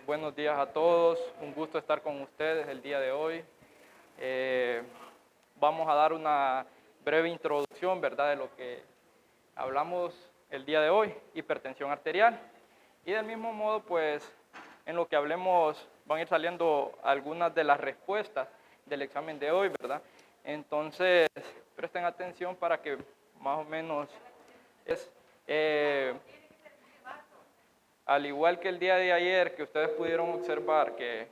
Buenos días a todos, un gusto estar con ustedes el día de hoy. Vamos a dar una breve introducción, ¿verdad?, de lo que hablamos el día de hoy, hipertensión arterial. Y del mismo modo, pues, en lo que hablemos van a ir saliendo algunas de las respuestas del examen de hoy, ¿verdad? Entonces, presten atención para que más o menos al igual que el día de ayer, que ustedes pudieron observar que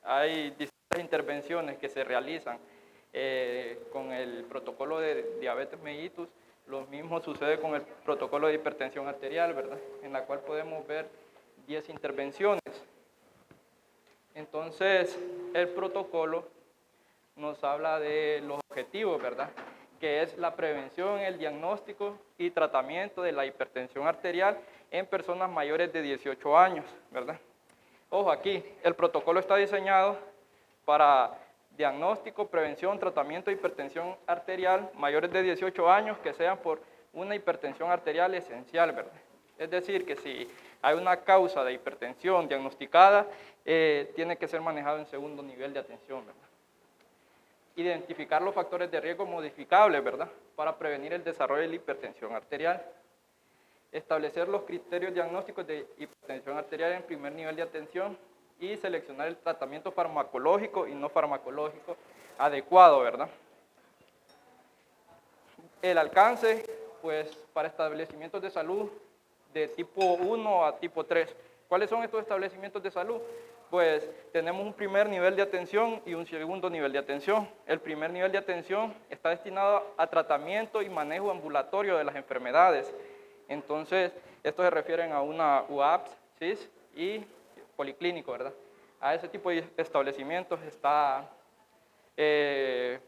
hay distintas intervenciones que se realizan con el protocolo de diabetes mellitus, lo mismo sucede con el protocolo de hipertensión arterial, ¿verdad? En la cual podemos ver 10 intervenciones. Entonces, el protocolo nos habla de los objetivos, ¿verdad?, que es la prevención, el diagnóstico y tratamiento de la hipertensión arterial en personas mayores de 18 años, ¿verdad? Ojo aquí, el protocolo está diseñado para diagnóstico, prevención, tratamiento de hipertensión arterial mayores de 18 años que sean por una hipertensión arterial esencial, ¿verdad? Es decir, que si hay una causa de hipertensión diagnosticada, tiene que ser manejado en segundo nivel de atención, ¿verdad? Identificar los factores de riesgo modificables, ¿verdad?, para prevenir el desarrollo de la hipertensión arterial. Establecer los criterios diagnósticos de hipertensión arterial en primer nivel de atención y seleccionar el tratamiento farmacológico y no farmacológico adecuado, ¿verdad? El alcance, pues, para establecimientos de salud de tipo 1 a tipo 3. ¿Cuáles son estos establecimientos de salud? Pues tenemos un primer nivel de atención y un segundo nivel de atención. El primer nivel de atención está destinado a tratamiento y manejo ambulatorio de las enfermedades. Entonces, estos se refieren a una UAPS, CIS y policlínico, ¿verdad? A ese tipo de establecimientos está a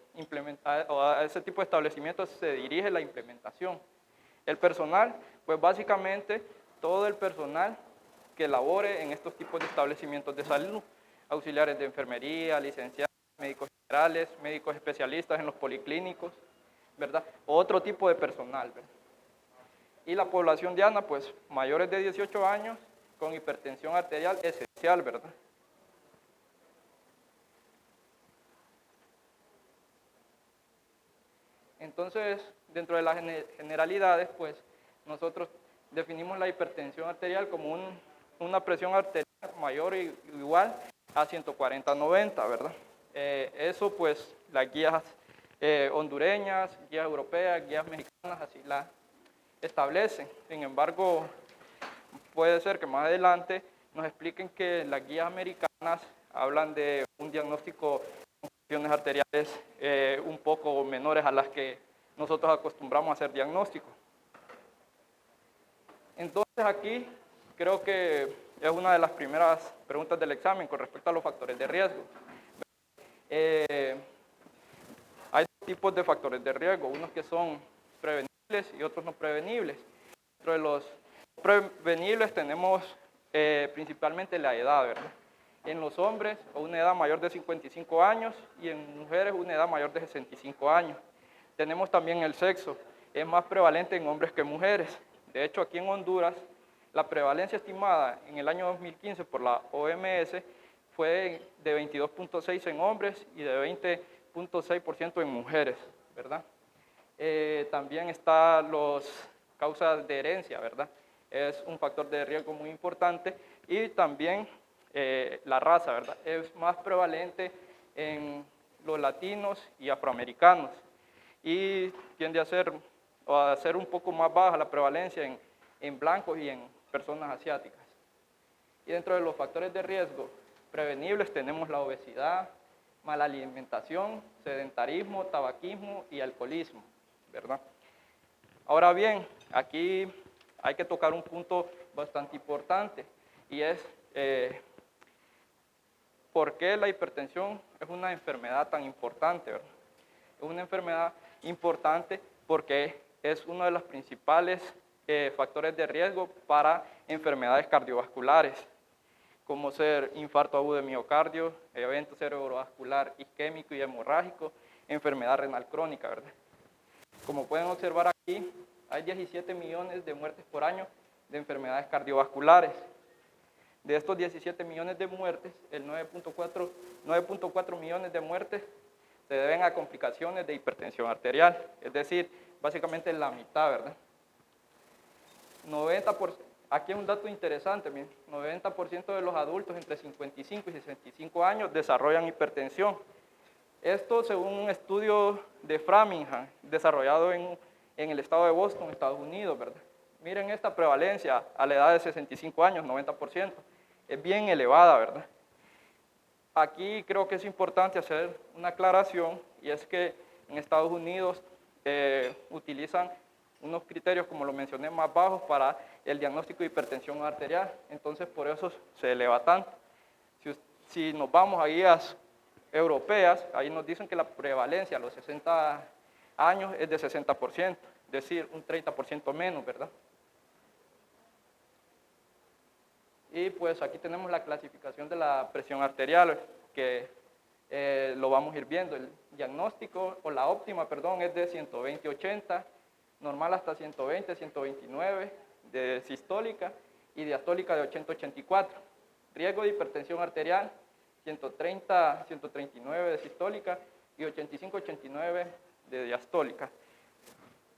ese tipo de establecimientos se dirige la implementación. El personal, pues básicamente todo el personal que labore en estos tipos de establecimientos de salud, auxiliares de enfermería, licenciados, médicos generales, médicos especialistas en los policlínicos, ¿verdad? Otro tipo de personal, ¿verdad? Y la población diana, pues mayores de 18 años con hipertensión arterial esencial, ¿verdad? Entonces, dentro de las generalidades, pues nosotros definimos la hipertensión arterial como una presión arterial mayor o igual a 140/90, ¿verdad? Eso, pues, las guías hondureñas, guías europeas, guías mexicanas, así la establecen. Sin embargo, puede ser que más adelante nos expliquen que las guías americanas hablan de un diagnóstico de presiones arteriales un poco menores a las que nosotros acostumbramos a hacer diagnóstico. Entonces aquí creo que es una de las primeras preguntas del examen con respecto a los factores de riesgo. Hay dos tipos de factores de riesgo, unos que son prevenibles y otros no prevenibles. Dentro de los prevenibles tenemos principalmente la edad, ¿verdad? En los hombres, una edad mayor de 55 años y en mujeres una edad mayor de 65 años. Tenemos también el sexo, es más prevalente en hombres que en mujeres. De hecho, aquí en Honduras, la prevalencia estimada en el año 2015 por la OMS fue de 22.6 en hombres y de 20.6% en mujeres, ¿verdad? También están las causas de herencia, ¿verdad? Es un factor de riesgo muy importante y también la raza, ¿verdad? Es más prevalente en los latinos y afroamericanos y tiende a ser un poco más baja la prevalencia en blancos y en personas asiáticas. Y dentro de los factores de riesgo prevenibles tenemos la obesidad, mala alimentación, sedentarismo, tabaquismo y alcoholismo, ¿verdad? Ahora bien, aquí hay que tocar un punto bastante importante y es ¿por qué la hipertensión es una enfermedad tan importante, ¿verdad? Es una enfermedad importante porque es uno de los principales factores de riesgo para enfermedades cardiovasculares, como ser infarto agudo de miocardio, evento cerebrovascular isquémico y hemorrágico, enfermedad renal crónica, ¿verdad? Como pueden observar aquí, hay 17 millones de muertes por año de enfermedades cardiovasculares. De estos 17 millones de muertes, el 9.4 millones de muertes se deben a complicaciones de hipertensión arterial, es decir, básicamente la mitad, ¿verdad? 90%, aquí hay un dato interesante, miren, 90% de los adultos entre 55 y 65 años desarrollan hipertensión. Esto según un estudio de Framingham, desarrollado en el estado de Boston, Estados Unidos, ¿verdad? Miren esta prevalencia a la edad de 65 años, 90%, es bien elevada, ¿verdad? Aquí creo que es importante hacer una aclaración, y es que en Estados Unidos utilizan unos criterios, como lo mencioné, más bajos para el diagnóstico de hipertensión arterial, entonces por eso se eleva tanto. Si nos vamos a guías europeas, ahí nos dicen que la prevalencia a los 60 años es de 60%, es decir, un 30% menos, ¿verdad? Y pues aquí tenemos la clasificación de la presión arterial, que lo vamos a ir viendo. El diagnóstico, o la óptima, perdón, es de 120-80, normal hasta 120, 129 de sistólica y diastólica de 80-84. Riesgo de hipertensión arterial, 130, 139 de sistólica y 85-89 de diastólica.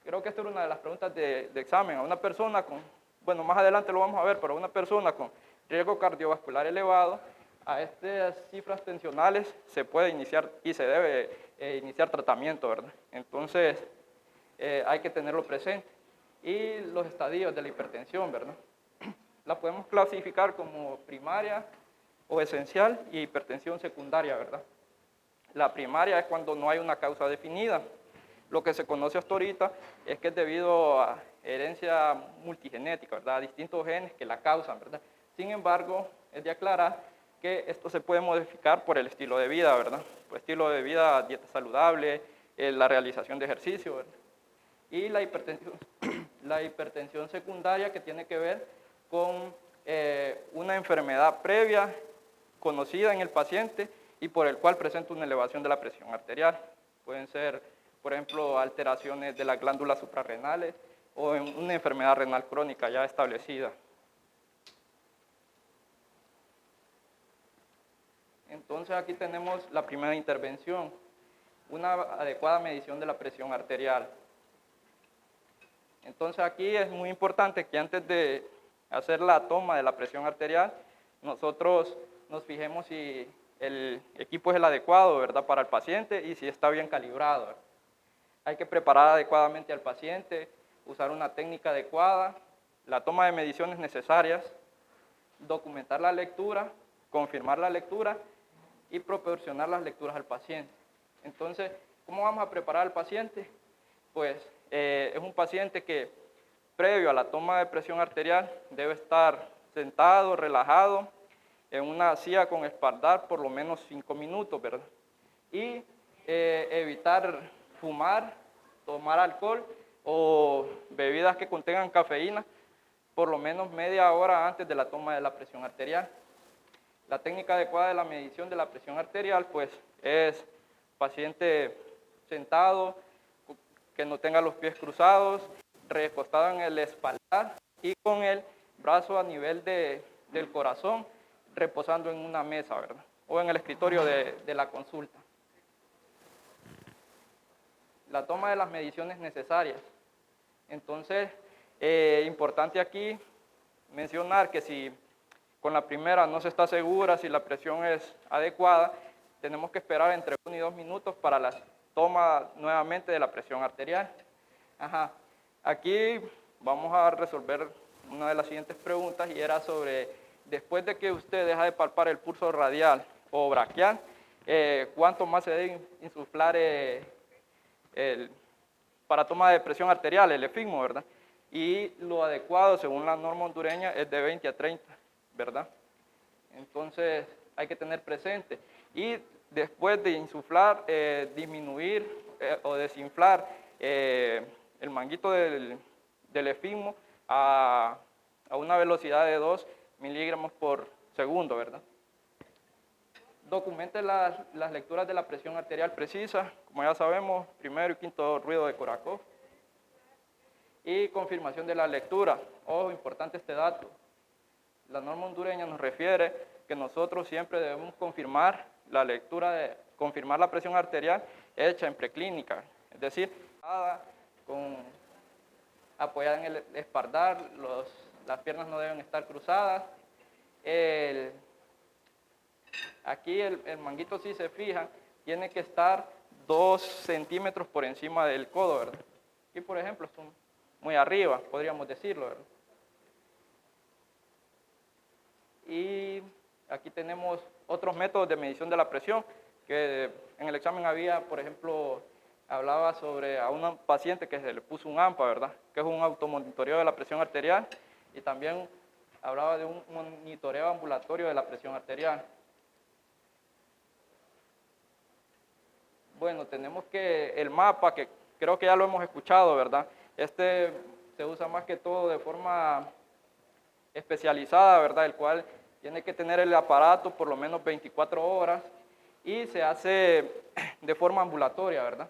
Creo que esta era una de las preguntas de examen. A una persona con, bueno, más adelante lo vamos a ver, pero a una persona con riesgo cardiovascular elevado, a estas cifras tensionales se puede iniciar y se debe iniciar tratamiento, ¿verdad? Entonces, hay que tenerlo presente. Y los estadios de la hipertensión, ¿verdad? La podemos clasificar como primaria o esencial y hipertensión secundaria, ¿verdad? La primaria es cuando no hay una causa definida. Lo que se conoce hasta ahorita es que es debido a herencia multigenética, ¿verdad? A distintos genes que la causan, ¿verdad? Sin embargo, es de aclarar que esto se puede modificar por el estilo de vida, ¿verdad? Por estilo de vida, dieta saludable, la realización de ejercicio, ¿verdad? Y la hipertensión secundaria, que tiene que ver con una enfermedad previa conocida en el paciente y por el cual presenta una elevación de la presión arterial. Pueden ser, por ejemplo, alteraciones de las glándulas suprarrenales o una enfermedad renal crónica ya establecida. Entonces aquí tenemos la primera intervención, una adecuada medición de la presión arterial. Entonces aquí es muy importante que antes de hacer la toma de la presión arterial, nosotros nos fijemos si el equipo es el adecuado, ¿verdad?, para el paciente y si está bien calibrado, ¿verdad? Hay que preparar adecuadamente al paciente, usar una técnica adecuada, la toma de mediciones necesarias, documentar la lectura, confirmar la lectura y proporcionar las lecturas al paciente. Entonces, ¿cómo vamos a preparar al paciente? Pues es un paciente que previo a la toma de presión arterial debe estar sentado, relajado, en una silla con espaldar por lo menos 5 minutos, ¿verdad? Y evitar fumar, tomar alcohol o bebidas que contengan cafeína por lo menos media hora antes de la toma de la presión arterial. La técnica adecuada de la medición de la presión arterial pues es paciente sentado, que no tenga los pies cruzados, recostado en el espaldar y con el brazo a nivel del corazón, reposando en una mesa, ¿verdad? O en el escritorio de la consulta. La toma de las mediciones necesarias. Entonces, importante aquí mencionar que si con la primera no se está segura si la presión es adecuada, tenemos que esperar entre 1 y 2 minutos para la toma nuevamente de la presión arterial. Aquí vamos a resolver una de las siguientes preguntas y era sobre, después de que usted deja de palpar el pulso radial o braquial, ¿cuánto más se debe insuflar para toma de presión arterial, el efigmo, ¿verdad? Y lo adecuado, según la norma hondureña, es de 20 a 30, ¿verdad? Entonces, hay que tener presente. Y después de insuflar, disminuir o desinflar el manguito del efigmo a una velocidad de 2 miligramos por segundo, ¿verdad? Documente las lecturas de la presión arterial precisa, como ya sabemos, primero y quinto ruido de Korsakoff. Y confirmación de la lectura. Ojo, importante este dato. La norma hondureña nos refiere que nosotros siempre debemos confirmar la lectura, confirmar la presión arterial hecha en preclínica, es decir, apoyada en el espaldar, las piernas no deben estar cruzadas. Aquí el manguito, si se fija, tiene que estar 2 centímetros por encima del codo, ¿verdad? Aquí, por ejemplo, son muy arriba, podríamos decirlo, ¿verdad? Y aquí tenemos otros métodos de medición de la presión, que en el examen había, por ejemplo, hablaba sobre a una paciente que se le puso un AMPA, ¿verdad? Que es un automonitoreo de la presión arterial, y también hablaba de un monitoreo ambulatorio de la presión arterial. Bueno, tenemos que el mapa, que creo que ya lo hemos escuchado, ¿verdad? Este se usa más que todo de forma especializada, ¿verdad? El cual tiene que tener el aparato por lo menos 24 horas y se hace de forma ambulatoria, ¿verdad?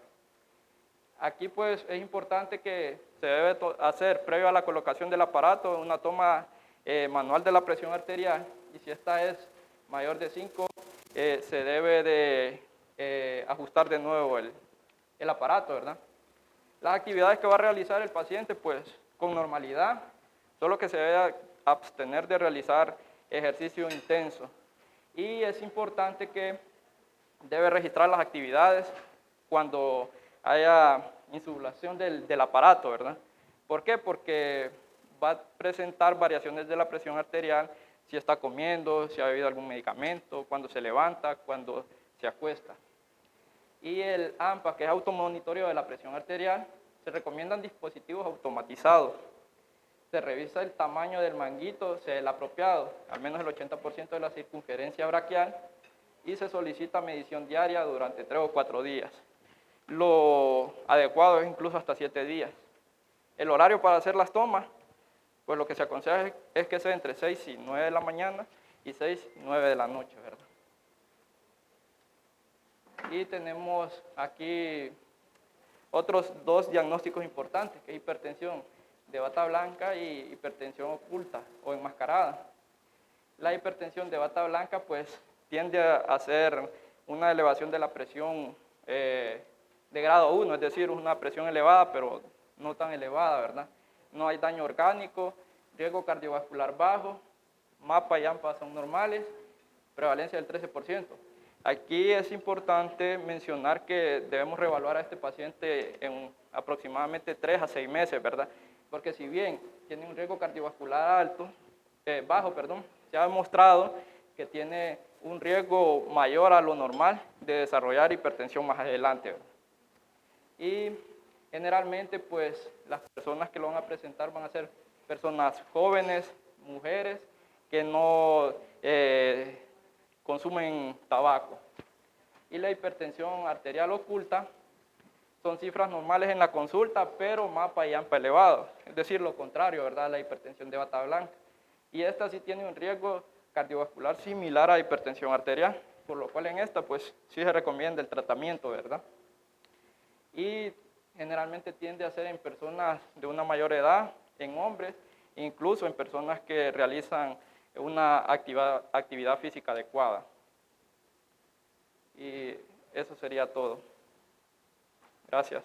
Aquí pues es importante que se debe hacer previo a la colocación del aparato una toma manual de la presión arterial, y si esta es mayor de 5, se debe de ajustar de nuevo el aparato, ¿verdad? Las actividades que va a realizar el paciente, pues con normalidad, solo que se debe abstener de realizar ejercicio intenso. Y es importante que debe registrar las actividades cuando haya insuflación del aparato, ¿verdad? ¿Por qué? Porque va a presentar variaciones de la presión arterial si está comiendo, si ha bebido algún medicamento, cuando se levanta, cuando se acuesta. Y el AMPA, que es automonitoreo de la presión arterial, se recomiendan dispositivos automatizados. Se revisa el tamaño del manguito, sea el apropiado, al menos el 80% de la circunferencia braquial, y se solicita medición diaria durante 3 o 4 días. Lo adecuado es incluso hasta 7 días. El horario para hacer las tomas, pues lo que se aconseja es que sea entre 6 y 9 de la mañana y 6 y 9 de la noche, ¿verdad? Y tenemos aquí otros 2 diagnósticos importantes, que es hipertensión de bata blanca y hipertensión oculta o enmascarada. La hipertensión de bata blanca pues tiende a ser una elevación de la presión de grado 1, es decir, una presión elevada pero no tan elevada, ¿verdad? No hay daño orgánico, riesgo cardiovascular bajo, MAPA y AMPA son normales, prevalencia del 13%. Aquí es importante mencionar que debemos reevaluar a este paciente en aproximadamente 3 a 6 meses, ¿verdad? Porque si bien tiene un riesgo cardiovascular bajo, se ha demostrado que tiene un riesgo mayor a lo normal de desarrollar hipertensión más adelante, ¿verdad? Y generalmente, pues, las personas que lo van a presentar van a ser personas jóvenes, mujeres, que no consumen tabaco. Y la hipertensión arterial oculta son cifras normales en la consulta, pero MAPA y AMPA elevados, es decir, lo contrario, ¿verdad?, la hipertensión de bata blanca. Y esta sí tiene un riesgo cardiovascular similar a hipertensión arterial, por lo cual en esta, pues, sí se recomienda el tratamiento, ¿verdad? Y generalmente tiende a ser en personas de una mayor edad, en hombres, incluso en personas que realizan una actividad física adecuada. Y eso sería todo. Gracias.